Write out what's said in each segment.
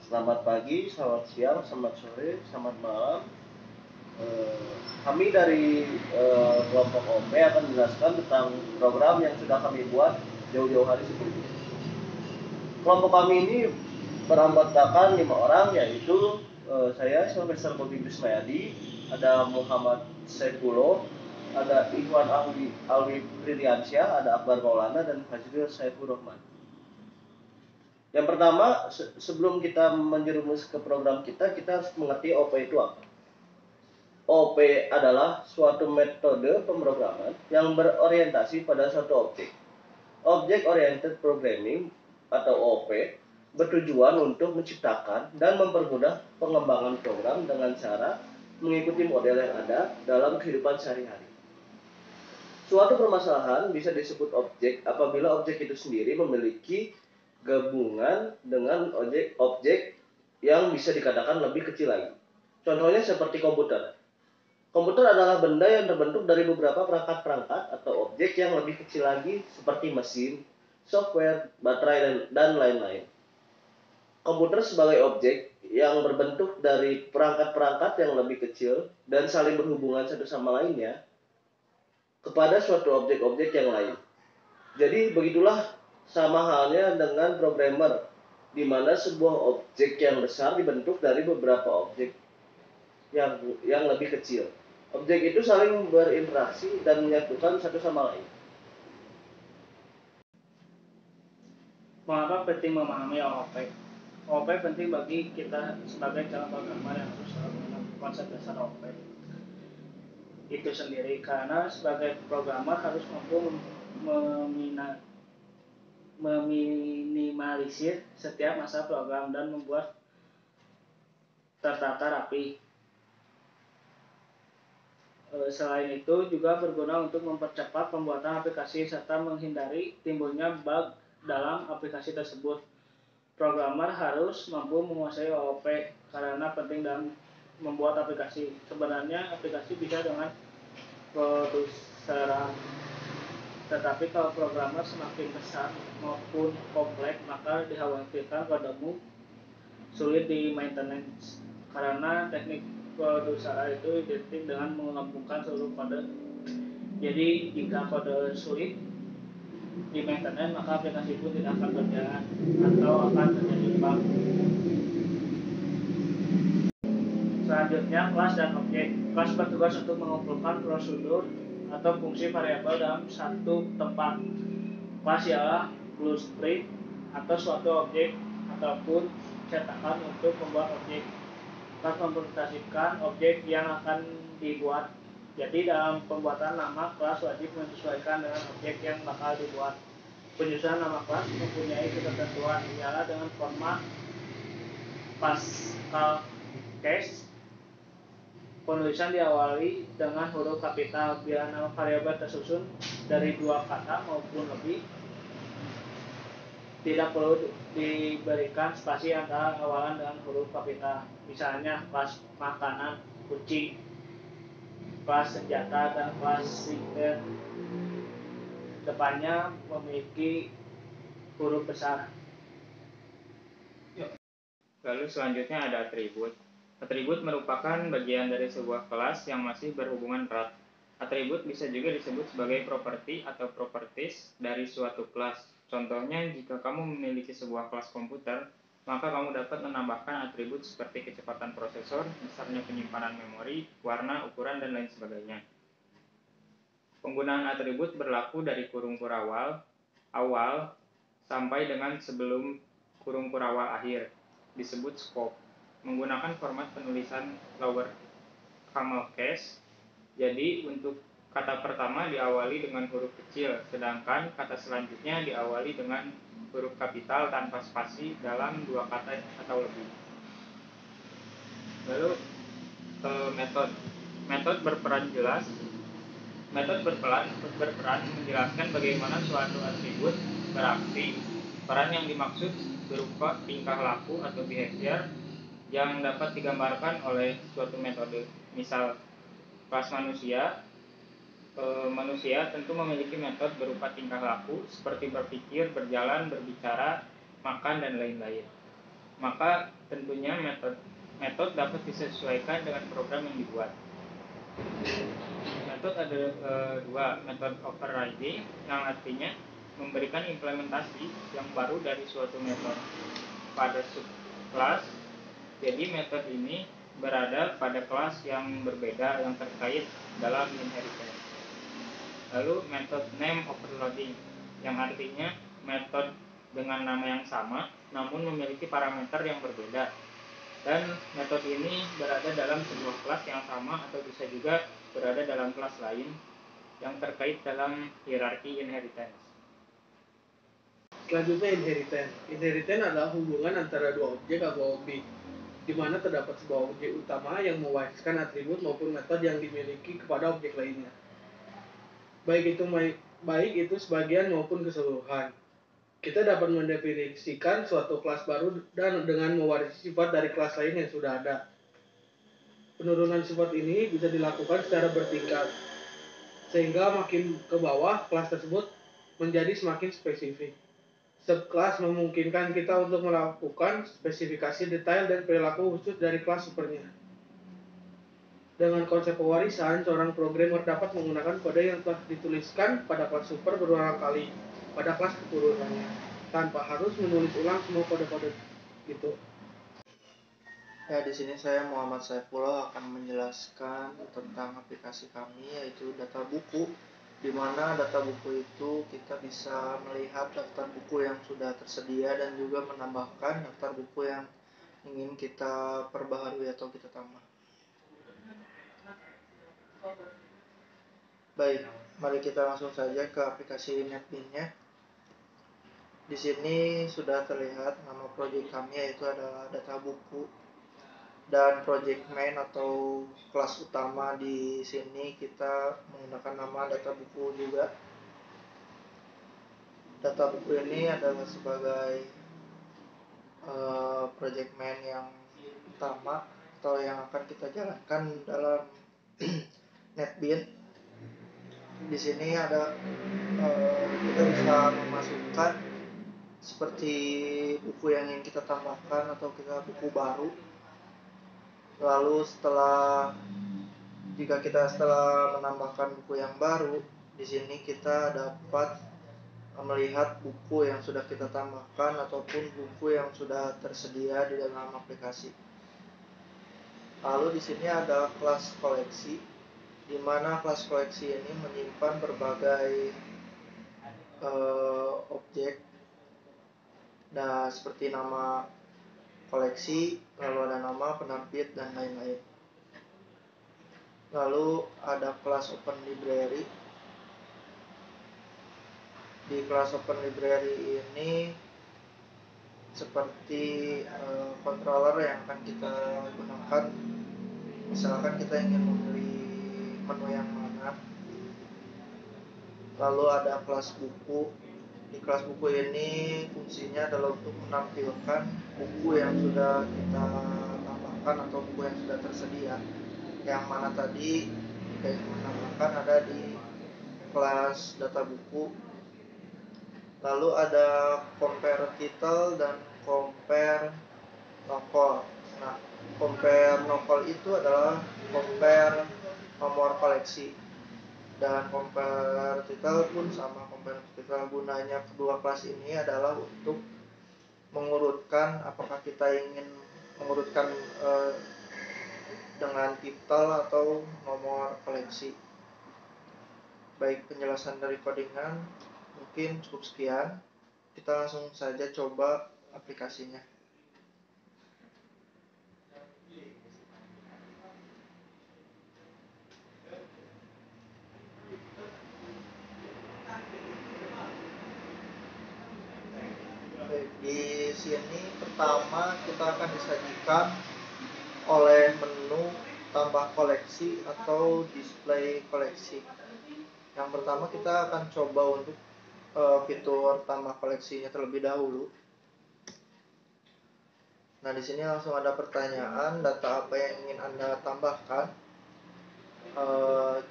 Selamat pagi, selamat siang, selamat sore, selamat malam. Kami dari kelompok OP akan menjelaskan tentang program yang sudah kami buat jauh-jauh hari sebelumnya. Kelompok kami ini beranggotakan 5 orang, yaitu saya, Sylvester Bobi Bismayadi, ada Muhammad Saifullah, ada Ikhwan Alwi Priliansyah, ada Akbar Maulana, dan Fazril Saifur Rahman. Yang pertama, sebelum kita menjerumus ke program kita harus mengerti OP itu apa. OP adalah suatu metode pemrograman yang berorientasi pada suatu objek. Object Oriented Programming atau OP bertujuan untuk menciptakan dan mempermudah pengembangan program dengan cara mengikuti model yang ada dalam kehidupan sehari-hari. Suatu permasalahan bisa disebut objek apabila objek itu sendiri memiliki gabungan dengan objek yang bisa dikatakan lebih kecil lagi. Contohnya seperti komputer. Komputer adalah benda yang terbentuk dari beberapa perangkat-perangkat atau objek yang lebih kecil lagi seperti mesin, software, baterai, dan lain-lain. Komputer sebagai objek yang berbentuk dari perangkat-perangkat yang lebih kecil dan saling berhubungan satu sama lainnya kepada suatu objek-objek yang lain. Jadi begitulah sama halnya dengan programmer, di mana sebuah objek yang besar dibentuk dari beberapa objek yang lebih kecil. Objek itu saling berinteraksi dan menyatukan satu sama lain. Mengapa penting memahami OOP? OOP penting bagi kita sebagai calon programmer yang harus mengenal konsep dasar OOP itu sendiri, karena sebagai programmer harus mampu meminimalisir setiap masa program dan membuat tertata rapi. Selain itu juga berguna untuk mempercepat pembuatan aplikasi serta menghindari timbulnya bug dalam aplikasi tersebut. Programmer harus mampu menguasai OOP karena penting dalam membuat aplikasi. Sebenarnya aplikasi bisa dengan produseran, tetapi kalau programmer semakin besar maupun kompleks, maka dikhawatirkan kodemu sulit di maintenance karena teknik produseran itu identik dengan menggabungkan seluruh kode. Jadi jika kode sulit di maintenance, maka aplikasi pun tidak akan berjalan atau akan terjadi bug. Selanjutnya, kelas dan objek. Kelas bertugas untuk mengumpulkan prosedur atau fungsi variabel dalam satu tempat. Kelas ialah blueprint atau suatu objek ataupun cetakan untuk membuat objek. Kelas mempresentasikan objek yang akan dibuat. Jadi dalam pembuatan nama kelas wajib menyesuaikan dengan objek yang bakal dibuat. Penyusunan nama kelas mempunyai ketentuan, ialah dengan format Pascal case. Penulisan diawali dengan huruf kapital bila nama variabel tersusun dari 2 kata maupun lebih. Tidak perlu diberikan spasi antara awalan dengan huruf kapital. Misalnya kelas makanan, kucing, kelas senjata, dan kelas singer depannya memiliki huruf besar. Lalu selanjutnya ada atribut. Atribut merupakan bagian dari sebuah kelas yang masih berhubungan erat. Atribut bisa juga disebut sebagai properti atau properties dari suatu kelas. Contohnya, jika kamu memiliki sebuah kelas komputer, maka kamu dapat menambahkan atribut seperti kecepatan prosesor, besarnya penyimpanan memori, warna, ukuran, dan lain sebagainya. Penggunaan atribut berlaku dari kurung kurawal awal sampai dengan sebelum kurung kurawal akhir, disebut scope. Menggunakan format penulisan lower camel case. Jadi untuk kata pertama diawali dengan huruf kecil, sedangkan kata selanjutnya diawali dengan huruf kapital tanpa spasi dalam 2 kata atau lebih. Lalu metode berperan menjelaskan bagaimana suatu atribut beraksi. Peran yang dimaksud berupa tingkah laku atau behavior yang dapat digambarkan oleh suatu metode. Misal, kelas manusia. Manusia tentu memiliki metode berupa tingkah laku seperti berpikir, berjalan, berbicara, makan, dan lain-lain. maka tentunya metode dapat disesuaikan dengan program yang dibuat. Metode ada dua, metode overriding yang artinya memberikan implementasi yang baru dari suatu metode pada subkelas. Jadi metode ini berada pada kelas yang berbeda yang terkait dalam inheritance. Lalu metode name overloading yang artinya metode dengan nama yang sama namun memiliki parameter yang berbeda, dan metode ini berada dalam sebuah kelas yang sama atau bisa juga berada dalam kelas lain yang terkait dalam hierarki inheritance. Selanjutnya inheritance. Inheritance adalah hubungan antara dua objek atau lebih, di mana terdapat sebuah objek utama yang mewariskan atribut maupun metode yang dimiliki kepada objek lainnya. Baik itu sebagian maupun keseluruhan. Kita dapat mendefinisikan suatu kelas baru dan dengan mewarisi sifat dari kelas lain yang sudah ada. Penurunan sifat ini bisa dilakukan secara bertingkat, sehingga makin ke bawah kelas tersebut menjadi semakin spesifik. Subkelas memungkinkan kita untuk melakukan spesifikasi detail dan perilaku khusus dari kelas supernya. Dengan konsep pewarisan, seorang programmer dapat menggunakan kode yang telah dituliskan pada kelas super berulang kali pada kelas keturunannya, tanpa harus menulis ulang semua kode-kode itu. Ya, di sini saya Muhammad Saifullah akan menjelaskan tentang aplikasi kami, yaitu data buku, di mana data buku itu kita bisa melihat daftar buku yang sudah tersedia dan juga menambahkan daftar buku yang ingin kita perbaharui atau kita tambah. Baik, mari kita langsung saja ke aplikasi NetBeans-nya. Di sini sudah terlihat nama proyek kami, yaitu adalah data buku, dan project main atau kelas utama di sini kita menggunakan nama data buku juga. Data buku ini adalah sebagai project main yang utama atau yang akan kita jalankan dalam NetBeans. Di sini ada kita bisa memasukkan seperti buku yang ingin kita tambahkan atau kita buku baru. Lalu jika kita setelah menambahkan buku yang baru, di sini kita dapat melihat buku yang sudah kita tambahkan ataupun buku yang sudah tersedia di dalam aplikasi. Lalu di sini ada kelas koleksi, di mana kelas koleksi ini menyimpan berbagai objek, nah seperti nama koleksi, lalu ada nama penerbit dan lain-lain. Lalu ada kelas open library. Di kelas open library ini seperti controller yang akan kita gunakan. Misalkan kita ingin memilih menu yang mana. Lalu ada kelas buku. Di kelas buku ini fungsinya adalah untuk menampilkan buku yang sudah kita tambahkan atau buku yang sudah tersedia, yang mana tadi kita menambahkan ada di kelas data buku. Lalu ada compare title dan compare novel. Nah, compare novel itu adalah compare nomor koleksi, dan compare title pun sama. Compare title gunanya kedua kelas ini adalah untuk mengurutkan apakah kita ingin mengurutkan dengan titel atau nomor koleksi. Baik, penjelasan dari codingan mungkin cukup sekian. Kita langsung saja coba aplikasinya. Di sini pertama kita akan disajikan oleh menu tambah koleksi atau display koleksi. Yang pertama kita akan coba untuk fitur tambah koleksinya terlebih dahulu. Nah, di sini langsung ada pertanyaan data apa yang ingin Anda tambahkan.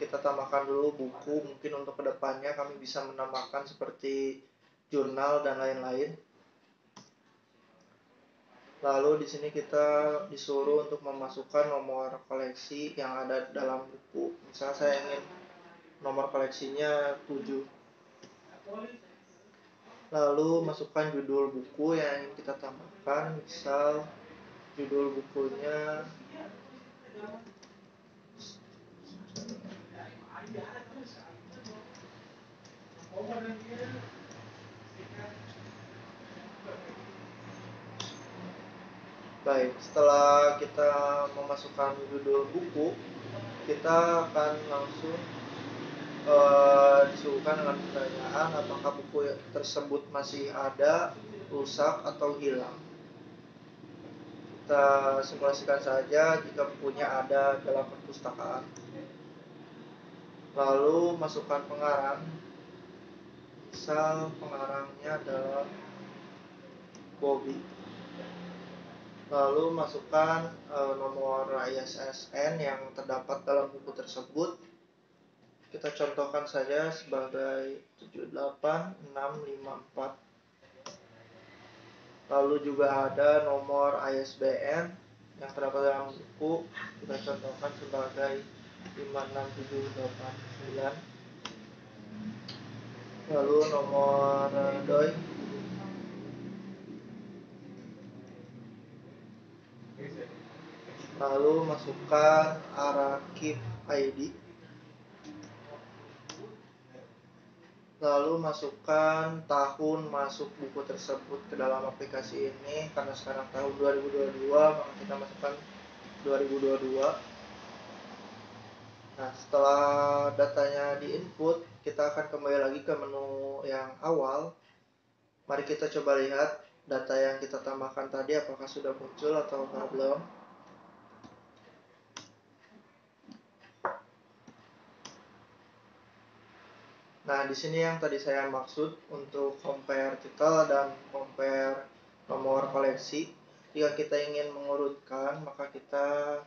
Kita tambahkan dulu buku, mungkin untuk kedepannya kami bisa menambahkan seperti jurnal dan lain-lain. Lalu di sini kita disuruh untuk memasukkan nomor koleksi yang ada dalam buku. Misal saya ingin nomor koleksinya 7. Lalu masukkan judul buku yang ingin kita tambahkan. Misal judul bukunya baik. Setelah kita memasukkan judul buku, kita akan langsung disuguhkan dengan pertanyaan apakah buku tersebut masih ada, rusak, atau hilang. Kita simulasikan saja jika bukunya ada dalam perpustakaan. Lalu masukkan pengarang. Misal pengarangnya adalah Bobby. Lalu masukkan nomor ISSN yang terdapat dalam buku tersebut. Kita contohkan saja sebagai 78654. Lalu juga ada nomor ISBN yang terdapat dalam buku. Kita contohkan sebagai 56789. Lalu nomor DOI. Lalu masukkan Arakip ID. Lalu masukkan tahun masuk buku tersebut ke dalam aplikasi ini. Karena sekarang tahun 2022, maka kita masukkan 2022. Nah, setelah datanya diinput, kita akan kembali lagi ke menu yang awal. Mari kita coba lihat data yang kita tambahkan tadi apakah sudah muncul atau belum. Nah, di sini yang tadi saya maksud untuk compare title dan compare nomor koleksi. Jika kita ingin mengurutkan, maka kita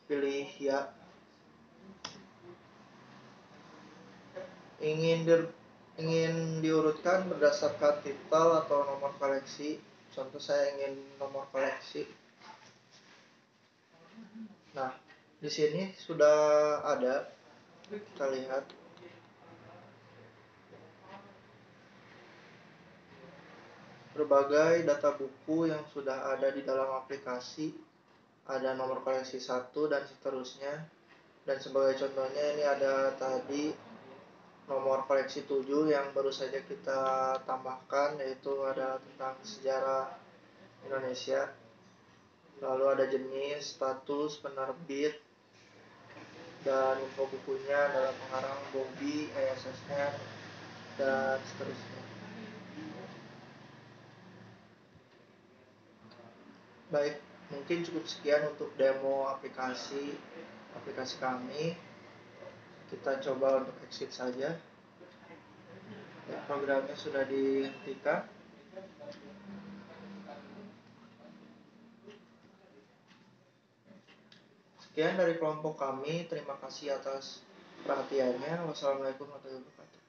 pilih ya. Ingin diurutkan berdasarkan title atau nomor koleksi. Contoh saya ingin nomor koleksi. Nah, di sini sudah ada. Kita lihat. Berbagai data buku yang sudah ada di dalam aplikasi, ada nomor koleksi 1 dan seterusnya. Dan sebagai contohnya ini ada tadi nomor koleksi 7 yang baru saja kita tambahkan, yaitu ada tentang sejarah Indonesia. Lalu ada jenis, status, penerbit, dan info bukunya adalah pengarang Bobby, ISSN, dan seterusnya. Baik, mungkin cukup sekian untuk demo aplikasi kami. Kita coba untuk exit saja. Ya, programnya sudah dihentikan. Sekian dari kelompok kami. Terima kasih atas perhatiannya. Wassalamualaikum warahmatullahi wabarakatuh.